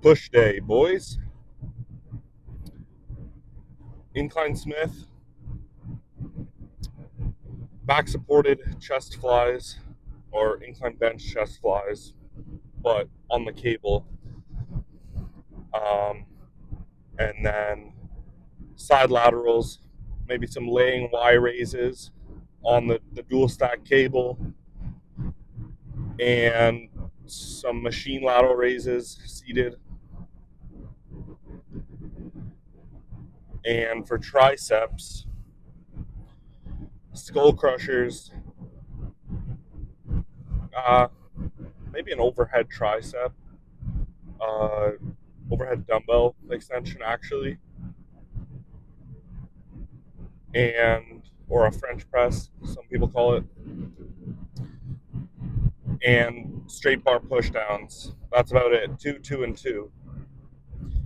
Push day, boys. Incline Smith, back supported chest flies, or incline bench chest flies, but on the cable. Um, and then side laterals, maybe some laying Y raises on the dual stack cable, and some machine lateral raises seated. And for triceps, skull crushers, uh, maybe an overhead tricep, uh, overhead dumbbell extension actually, and or a French press, some people call it, and straight bar push downs. That's about it. Two, two, and two.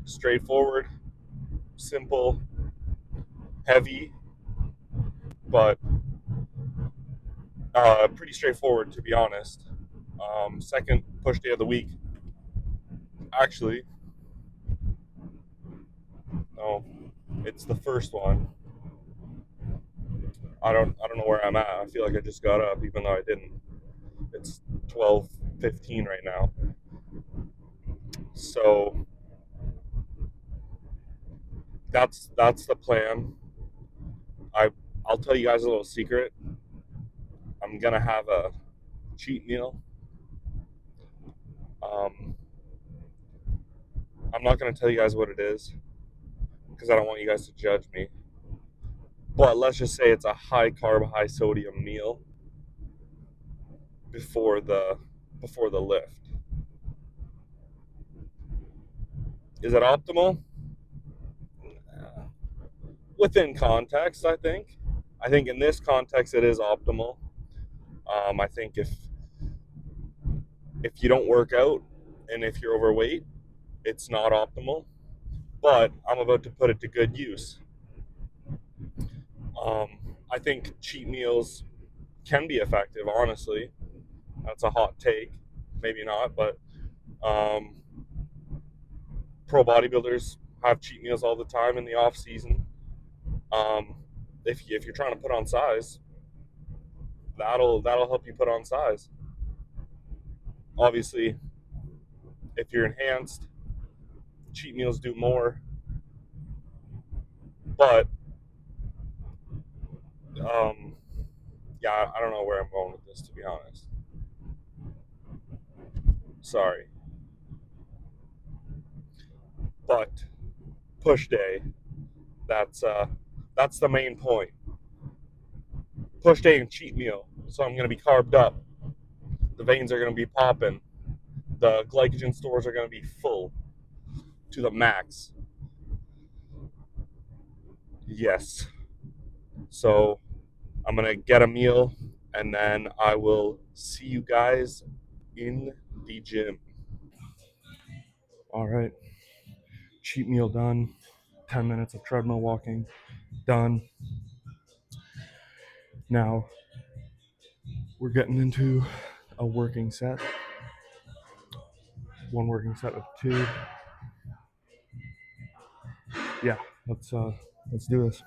Straightforward, simple, heavy, but pretty straightforward to be honest. Second push day of the week. Actually, no, it's the first one. I don't know where I'm at. I feel like I just got up, even though I didn't. It's 12:15 right now. So that's the plan. I I'll tell you guys a little secret. I'm gonna have a cheat meal. Um, I'm not gonna tell you guys what it is because I don't want you guys to judge me. But let's just say it's a high carb, high sodium meal before the lift. Is it optimal? Within context, I think. I think in this context, it is optimal. I think if you don't work out and if you're overweight, it's not optimal. But I'm about to put it to good use. I think cheat meals can be effective. Honestly, that's a hot take. Maybe not, but um, pro bodybuilders have cheat meals all the time in the off season. Um, if you're trying to put on size, that'll help you put on size. Obviously, if you're enhanced, cheat meals do more. But um, yeah, I don't know where I'm going with this to be honest. Sorry, but push day. That's the main point. Push day and cheat meal. So I'm gonna be carved up. The veins are gonna be popping. The glycogen stores are gonna be full to the max. Yes. So I'm gonna get a meal and then I will see you guys in the gym. All right. Cheat meal done. 10 minutes of treadmill walking done. Now we're getting into a working set. One working set of two. Yeah, let's do this.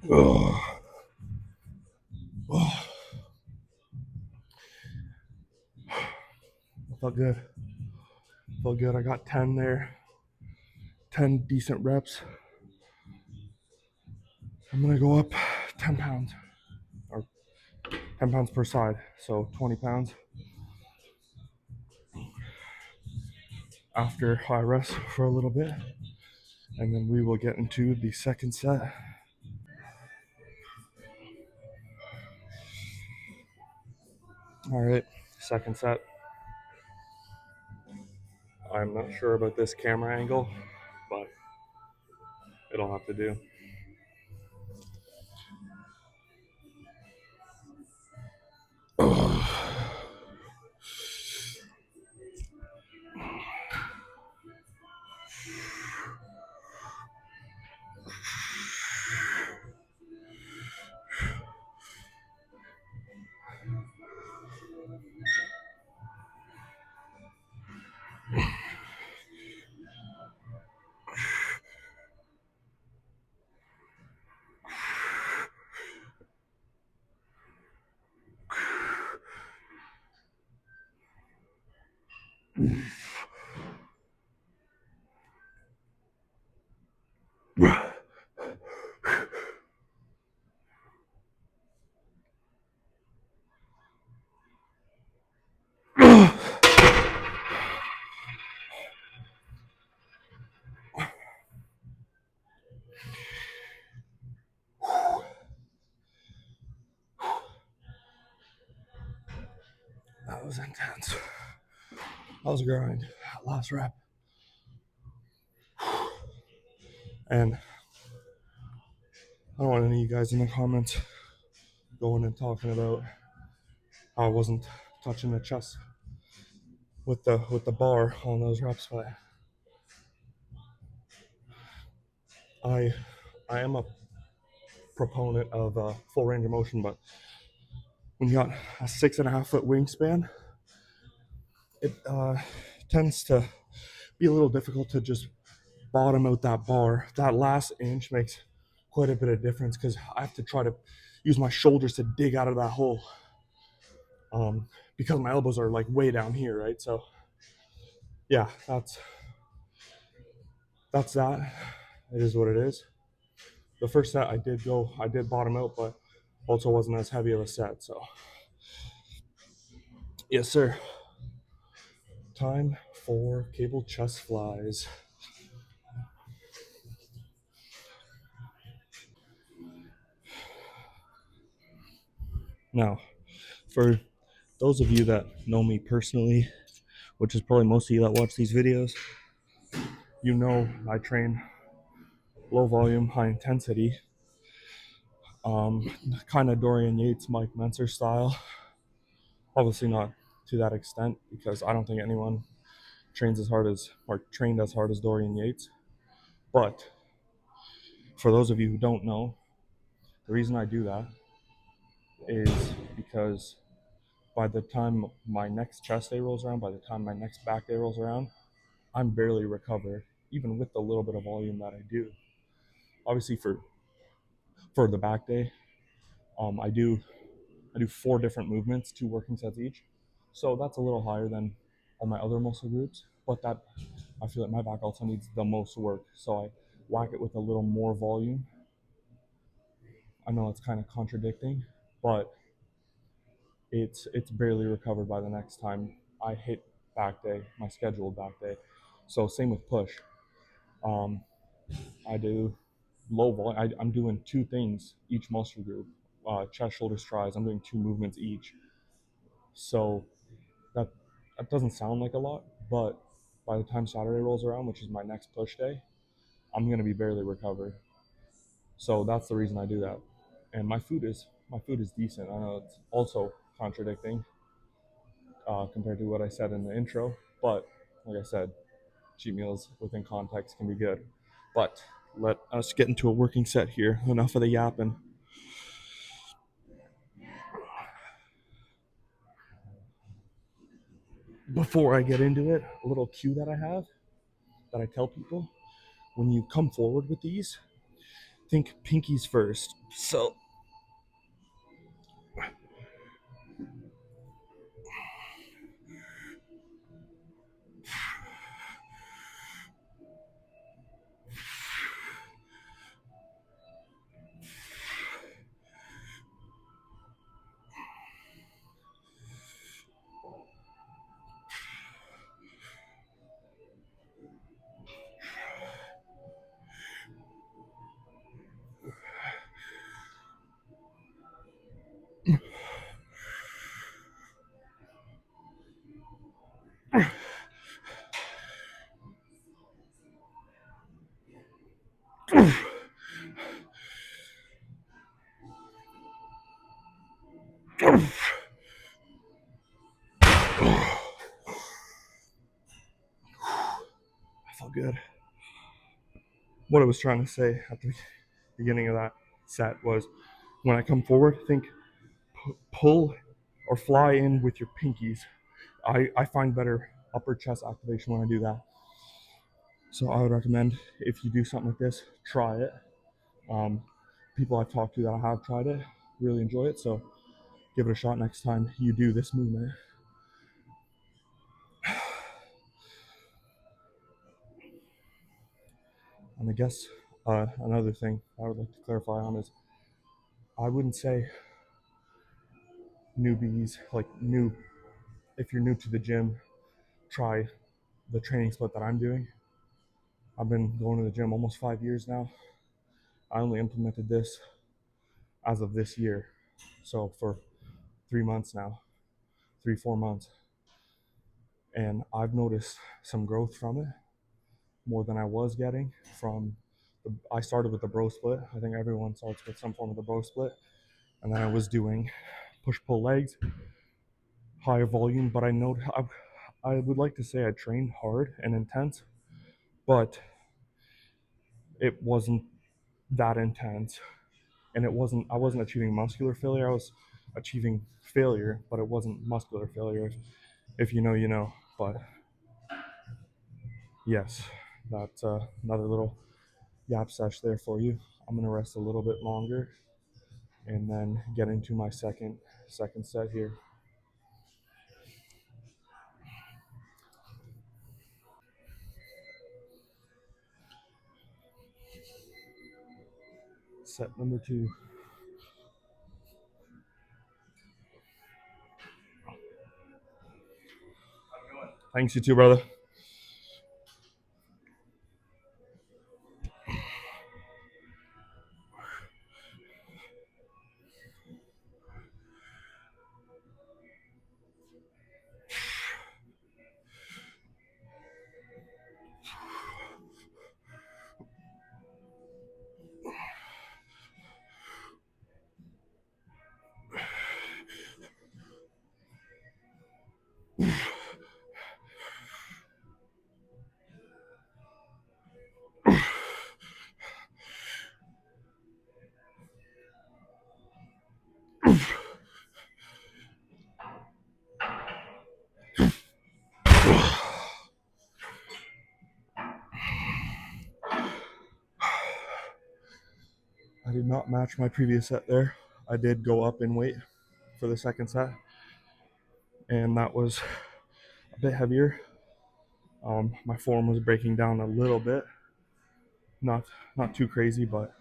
Oh, oh, felt good. Felt good. I got 10 there. 10 decent reps. I'm gonna go up 10 pounds, or 10 pounds per side, so 20 pounds after I rest for a little bit, and then we will get into the second set. All right, second set. I'm not sure about this camera angle, but it'll have to do. That was intense. That was a grind. That last rep. And I don't want any of you guys in the comments going and talking about how I wasn't touching the chest with the bar on those reps, but I am a proponent of full range of motion, but when you got a 6.5 foot wingspan, it tends to be a little difficult to just bottom out that bar. That last inch makes quite a bit of difference because I have to try to use my shoulders to dig out of that hole, because my elbows are like way down here, right? So yeah, that's that. It is what it is. The first set I did bottom out, but also wasn't as heavy of a set. So yes, sir. Time for cable chest flies. Now, for those of you that know me personally, which is probably most of you that watch these videos, you know I train low volume, high intensity, kind of Dorian Yates, Mike Mentzer style. Obviously not to that extent because I don't think anyone trained as hard as Dorian Yates. But for those of you who don't know, the reason I do that is because by the time my next chest day rolls around, by the time my next back day rolls around, I'm barely recovered, even with the little bit of volume that I do. Obviously, for the back day, I do 4 different movements, 2 working sets each, so that's a little higher than all my other muscle groups. But that I feel like my back also needs the most work, so I whack it with a little more volume. I know it's kind of contradicting, but it's barely recovered by the next time I hit back day, my scheduled back day. So same with push. Um, I do low volume. I'm doing 2 things each muscle group, chest, shoulders, tries. I'm doing 2 movements each. So that doesn't sound like a lot, but by the time Saturday rolls around, which is my next push day, I'm gonna be barely recovered. So that's the reason I do that. And my food is decent. I know it's also contradicting compared to what I said in the intro, but like I said, cheat meals within context can be good. But let us get into a working set here. Enough of the yapping. Before I get into it, a little cue that I have that I tell people: when you come forward with these, think pinkies first. So felt good. What I was trying to say at the beginning of that set was when I come forward, think pull or fly in with your pinkies. I find better upper chest activation when I do that. So I would recommend if you do something like this, try it. Um, People I've talked to that have tried it really enjoy it. So give it a shot next time you do this movement. And I guess another thing I would like to clarify on is I wouldn't say newbies, like new, if you're new to the gym, try the training split that I'm doing. I've been going to the gym almost 5 years now. I only implemented this as of this year. So for 3 months now, 4 months. And I've noticed some growth from it more than I was getting from I started with the bro split. I think everyone starts with some form of the bro split. And then I was doing push pull legs, higher volume, but I would like to say I trained hard and intense, but it wasn't that intense. And I wasn't achieving muscular failure. I was achieving failure, but it wasn't muscular failure. If you know, you know. But yes, that's another little yap sesh there for you. I'm gonna rest a little bit longer and then get into my second set here. Set number 2. Thanks, you too, brother. I did not match my previous set there. I did go up in weight for the second set, and that was a bit heavier. My form was breaking down a little bit, not too crazy, but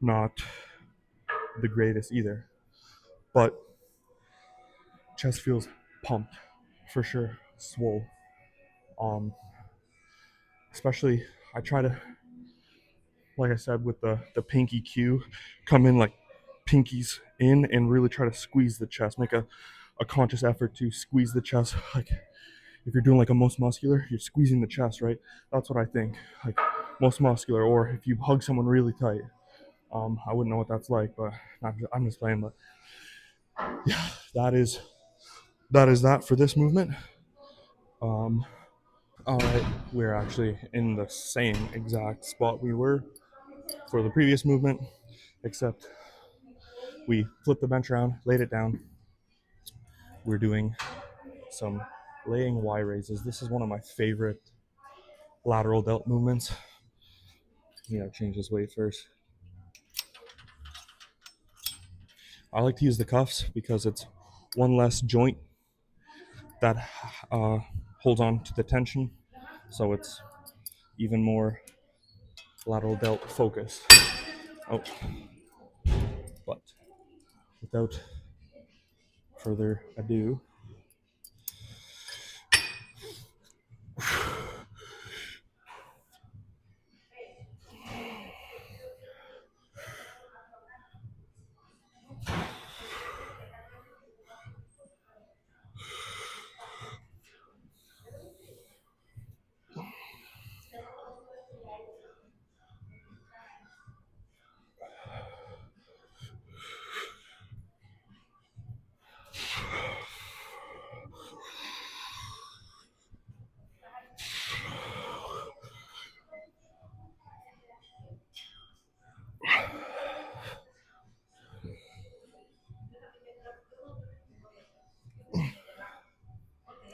not the greatest either. But chest feels pumped for sure, swole. Um, Especially I try to, like I said, with the pinky cue, come in like pinkies in and really try to squeeze the chest. Make a conscious effort to squeeze the chest. Like if you're doing like a most muscular, you're squeezing the chest, right? That's what I think. Like most muscular, or if you hug someone really tight. I wouldn't know what that's like, but I'm just playing. But yeah, that is that for this movement. Um, all right, we're actually in the same exact spot we were for the previous movement, except we flipped the bench around, laid it down. We're doing some laying Y raises. This is one of my favorite lateral delt movements. Change this weight first. I like to use the cuffs because it's one less joint that holds on to the tension, so it's even more lateral delt focused. Oh, but without further ado,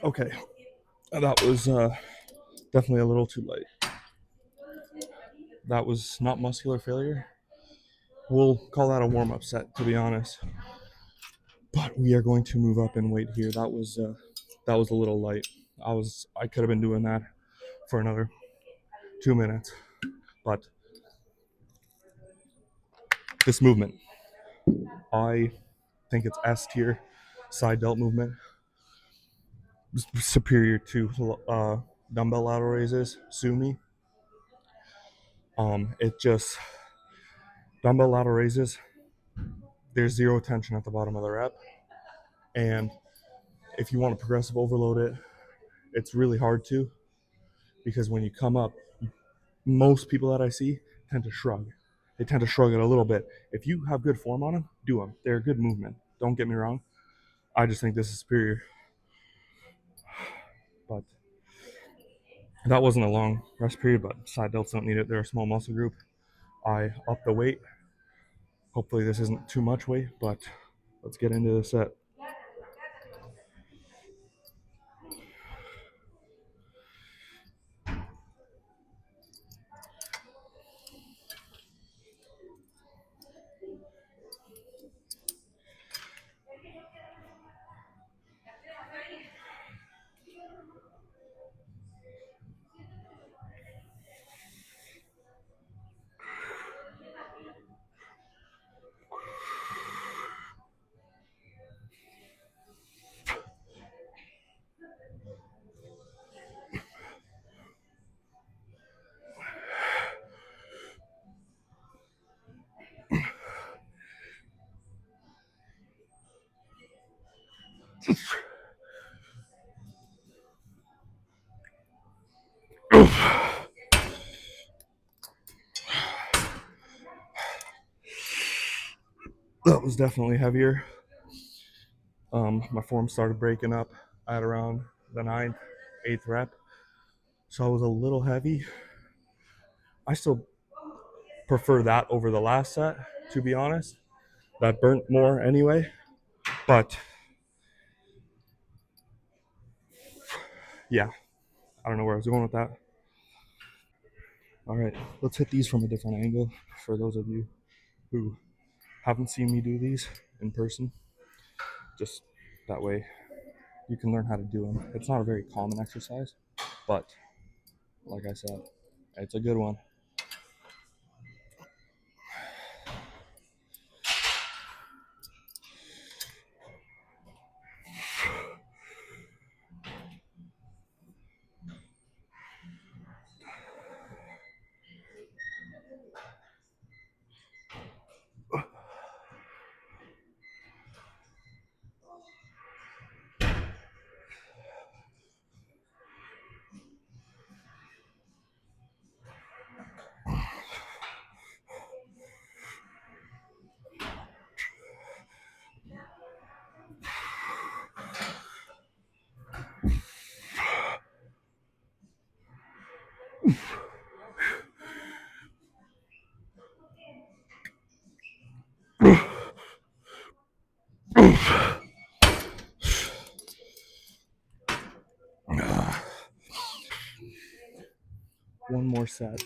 Okay, that was definitely a little too light. That was not muscular failure. We'll call that a warm-up set, to be honest. But we are going to move up in weight here. That was a little light. I could have been doing that for another 2 minutes, but this movement, I think it's S tier side delt movement, superior to dumbbell lateral raises. Sue me. It just dumbbell lateral raises. There's zero tension at the bottom of the rep, and if you want to progressive overload it, it's really hard to, because when you come up, most people that I see tend to shrug. They tend to shrug it a little bit. If you have good form on them, do them. They're a good movement. Don't get me wrong. I just think this is superior. But that wasn't a long rest period, but side delts don't need it. They're a small muscle group. I upped the weight. Hopefully this isn't too much weight, but let's get into the set. That was definitely heavier. My form started breaking up at around the 9th, 8th rep, so I was a little heavy. I still prefer that over the last set, to be honest. That burnt more anyway, but yeah, I don't know where I was going with that. All right, let's hit these from a different angle for those of you who haven't seen me do these in person. Just that way you can learn how to do them. It's not a very common exercise, but like I said, it's a good one. One more set.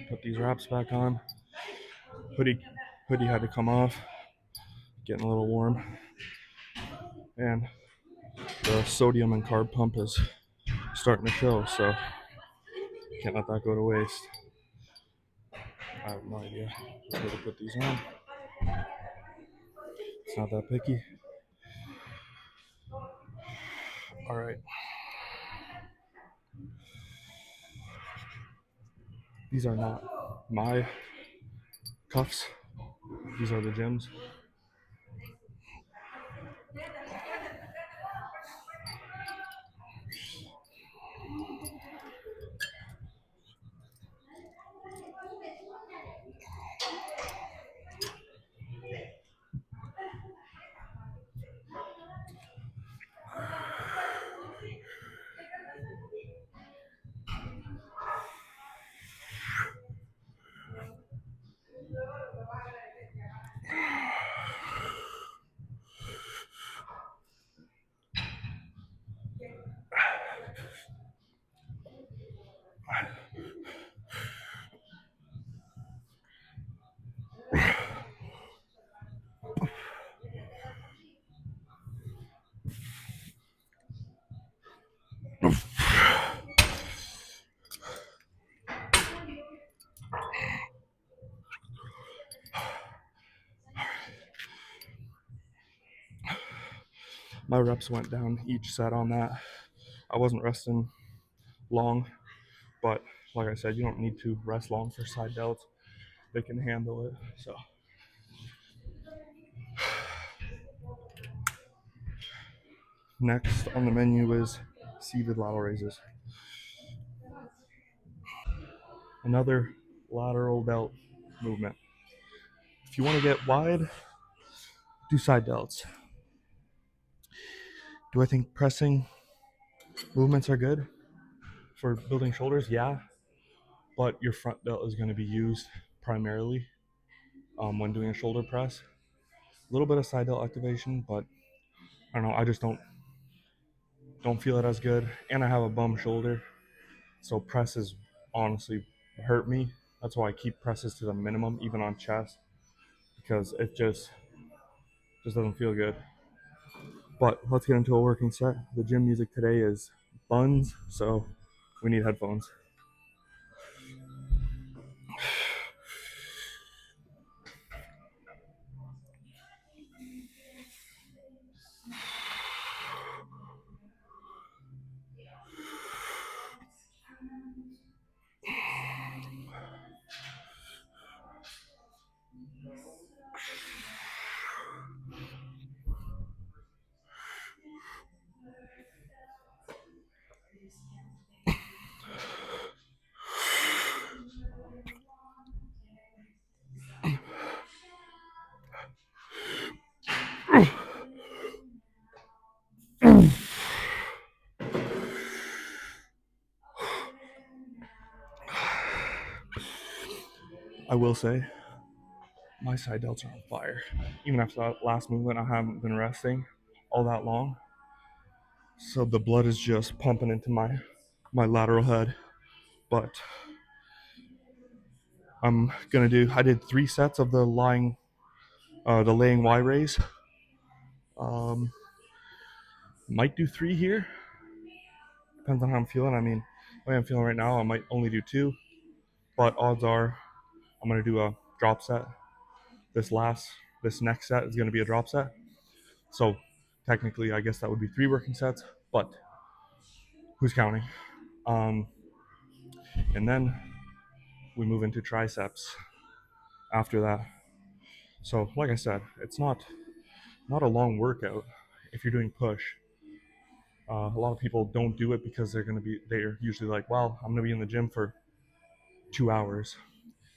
Put these wraps back on. Hoodie had to come off. Getting a little warm. And the sodium and carb pump is starting to show, so can't let that go to waste. I have no idea. Just going to put these on. It's not that picky. All right. These are not my cuffs. These are the gym's. my reps went down each set on that. I wasn't resting long, but like I said, you don't need to rest long for side delts. They can handle it. So next on the menu is seated lateral raises. Another lateral delt movement. If you want to get wide, do side delts. Do I think pressing movements are good for building shoulders? Yeah, but your front delt is going to be used primarily when doing a shoulder press. A little bit of side delt activation, but I don't know. I just don't feel it as good, and I have a bum shoulder, so presses honestly hurt me. That's why I keep presses to the minimum, even on chest, because it just doesn't feel good. But let's get into a working set. The gym music today is Buns, so we need headphones. I will say, my side delts are on fire. Even after that last movement, I haven't been resting all that long. So the blood is just pumping into my lateral head. But I did 3 sets of the laying Y raise. Might do 3 here. Depends on how I'm feeling. I mean, the way I'm feeling right now, I might only do 2. But odds are I'm going to do a drop set. This next set is going to be a drop set. So technically, I guess that would be 3 working sets. But who's counting? And then we move into triceps after that. So like I said, it's not a long workout if you're doing push. A lot of people don't do it because they're usually like, well, I'm gonna be in the gym for 2 hours.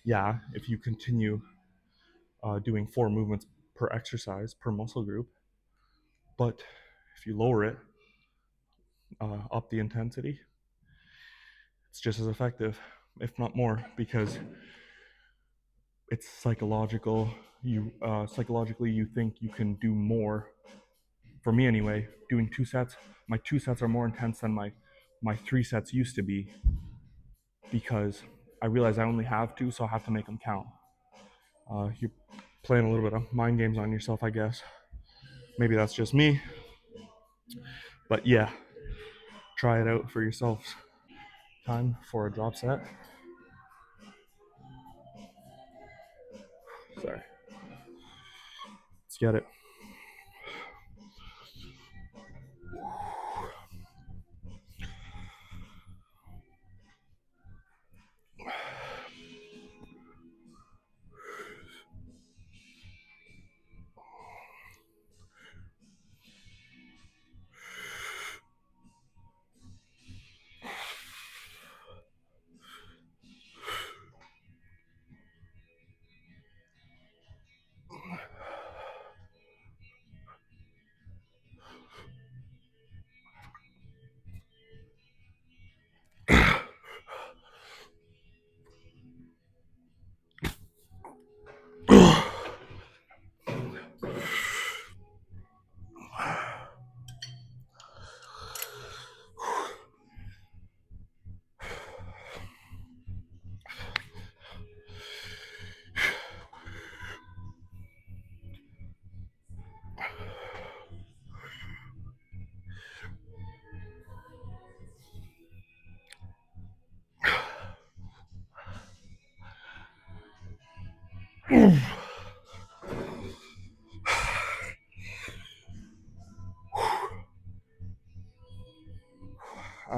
Yeah, if you continue doing 4 movements per exercise per muscle group, but if you lower it, up the intensity, it's just as effective, if not more, because it's psychological. You psychologically you think you can do more. For me anyway, doing 2 sets, my 2 sets are more intense than my 3 sets used to be, because I realize I only have 2, so I have to make them count. You're playing a little bit of mind games on yourself, I guess. Maybe that's just me, but yeah, try it out for yourselves. Time for a drop set. Sorry. Let's get it.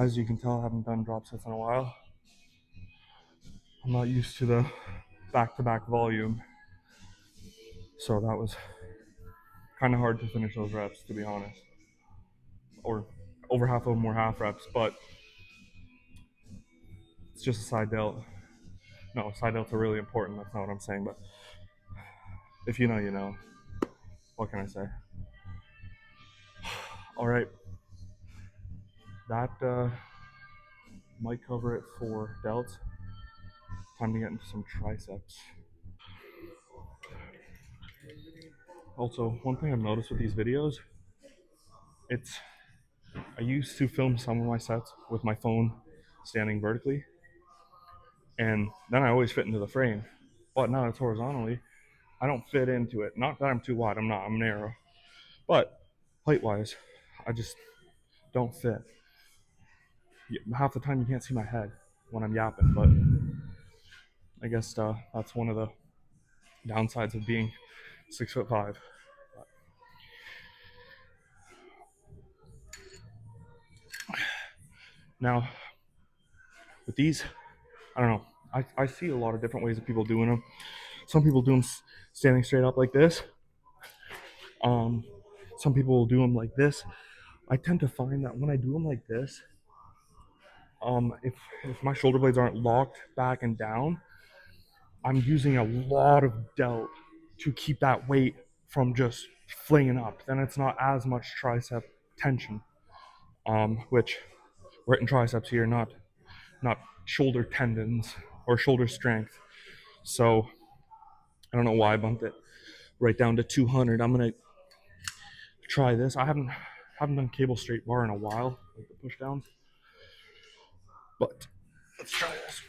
As you can tell, I haven't done drop sets in a while. I'm not used to the back-to-back volume, so that was kind of hard to finish those reps, to be honest. Or over half of them were half reps, but it's just a side delt. No, side delts are really important. That's not what I'm saying, but if you know, you know. What can I say? All right, that might cover it for delts. Time to get into some triceps. Also, one thing I've noticed with these videos, I used to film some of my sets with my phone standing vertically, and then I always fit into the frame. But now it's horizontally, I don't fit into it. Not that I'm too wide, I'm not, I'm narrow. But height-wise, I just don't fit. Half the time you can't see my head when I'm yapping, but I guess that's one of the downsides of being 6'5". Now, with these, I don't know. I see a lot of different ways of people doing them. Some people do them standing straight up like this. Some people will do them like this. I tend to find that when I do them like this, if my shoulder blades aren't locked back and down, I'm using a lot of delt to keep that weight from just flinging up. Then it's not as much tricep tension, which we're hitting triceps here, not shoulder tendons or shoulder strength. So I don't know why I bumped it right down to 200. I'm gonna try this. I haven't done cable straight bar in a while, like the push downs, but let's try this.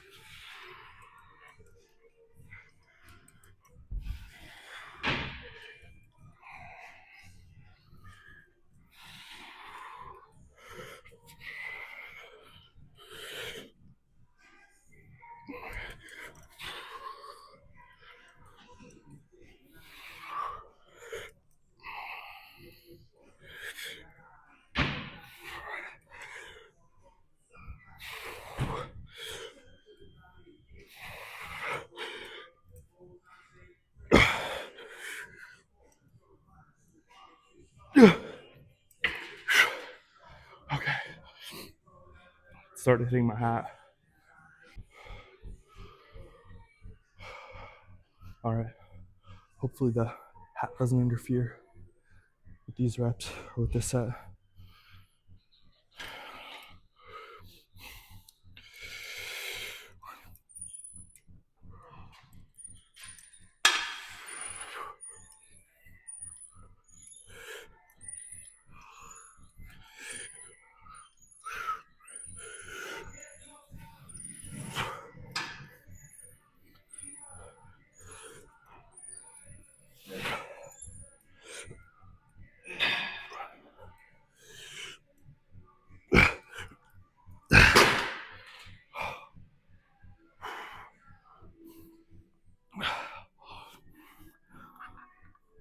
Okay, started hitting my hat. All right, hopefully the hat doesn't interfere with these reps or with this set.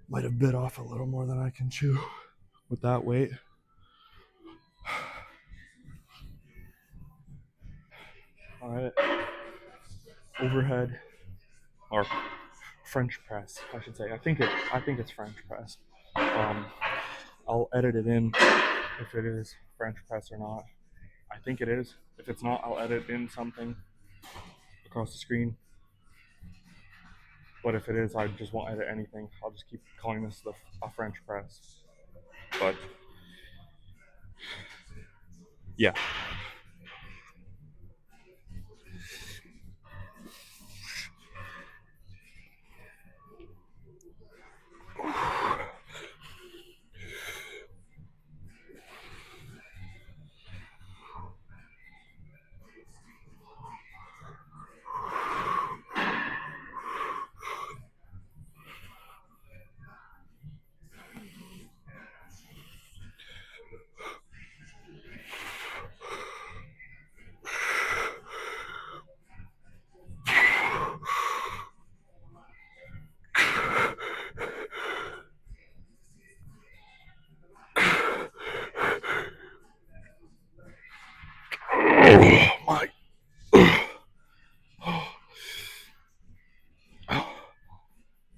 Might have bit off a little more than I can chew with that weight. All right, overhead or French press, I should say. I think it's French press. I'll edit it in if it is French press or not. I think it is. If it's not, I'll edit in something across the screen. But if it is, I just won't edit anything. I'll just keep calling this a French press. But yeah.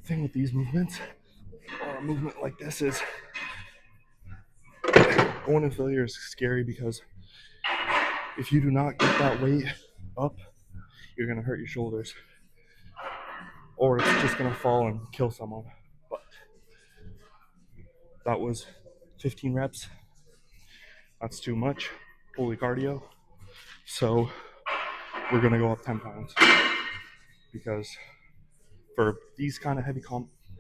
thing with these movements, or a movement like this, is going in failure is scary because if you do not get that weight up, you're gonna hurt your shoulders, or it's just gonna fall and kill someone. But that was 15 reps. That's too much. Holy cardio. So we're gonna go up 10 pounds because for these kind of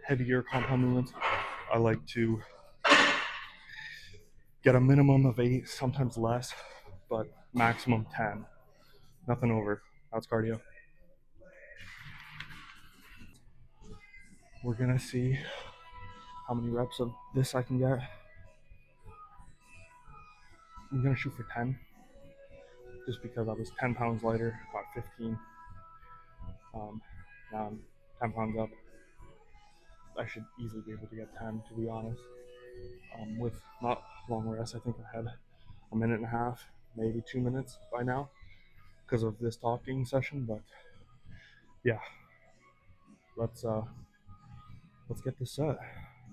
heavier compound movements, I like to get a minimum of 8, sometimes less, but maximum 10. Nothing over. That's cardio. We're gonna see how many reps of this I can get. I'm gonna shoot for 10, just because I was 10 pounds lighter, about 15. Now I'm 10 pounds up. I should easily be able to get 10, to be honest. With not long rest, I think I had a minute and a half, maybe 2 minutes by now, because of this talking session. But yeah, let's get this set.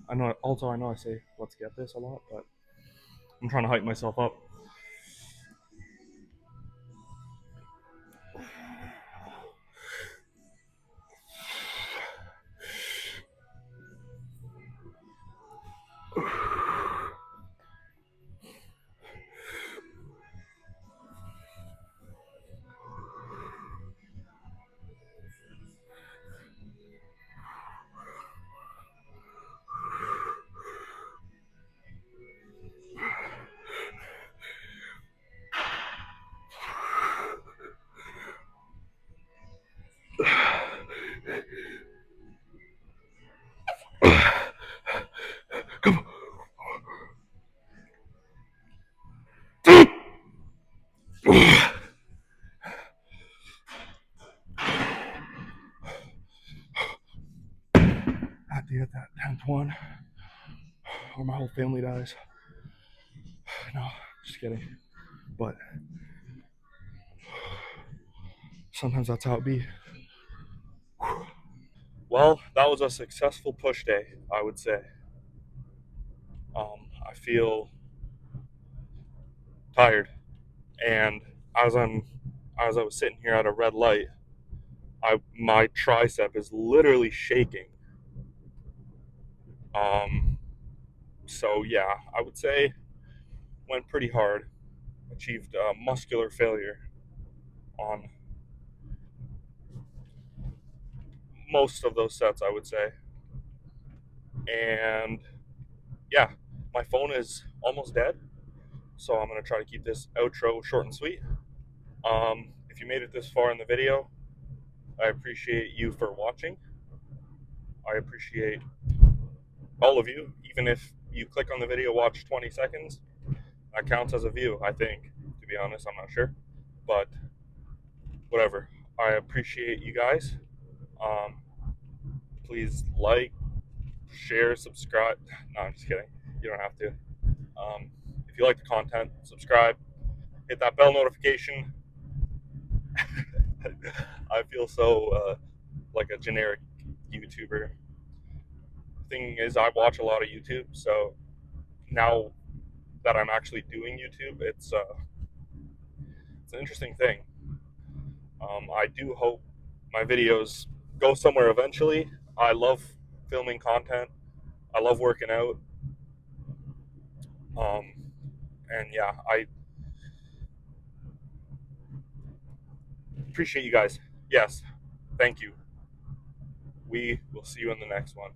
I know I say let's get this a lot, but I'm trying to hype myself up. Come on. I have to get that 10th one, or my whole family dies. No, just kidding. But sometimes that's how it be. Well, that was a successful push day, I would say. I feel tired, and as I was sitting here at a red light, my tricep is literally shaking. So yeah, I would say went pretty hard. Achieved muscular failure on most of those sets, I would say. And yeah, my phone is almost dead, so I'm gonna try to keep this outro short and sweet. If you made it this far in the video, I appreciate you for watching. I appreciate all of you, even if you click on the video, watch 20 seconds, that counts as a view, I think. To be honest, I'm not sure, but whatever. I appreciate you guys. Um, please like, share, subscribe. No, I'm just kidding. You don't have to. If you like the content, subscribe, hit that bell notification. I feel so like a generic YouTuber. Thing is, I watch a lot of YouTube, so now that I'm actually doing YouTube, it's an interesting thing. I do hope my videos go somewhere eventually. I love filming content. I love working out. Um, and yeah, I appreciate you guys. Yes, thank you. We will see you in the next one.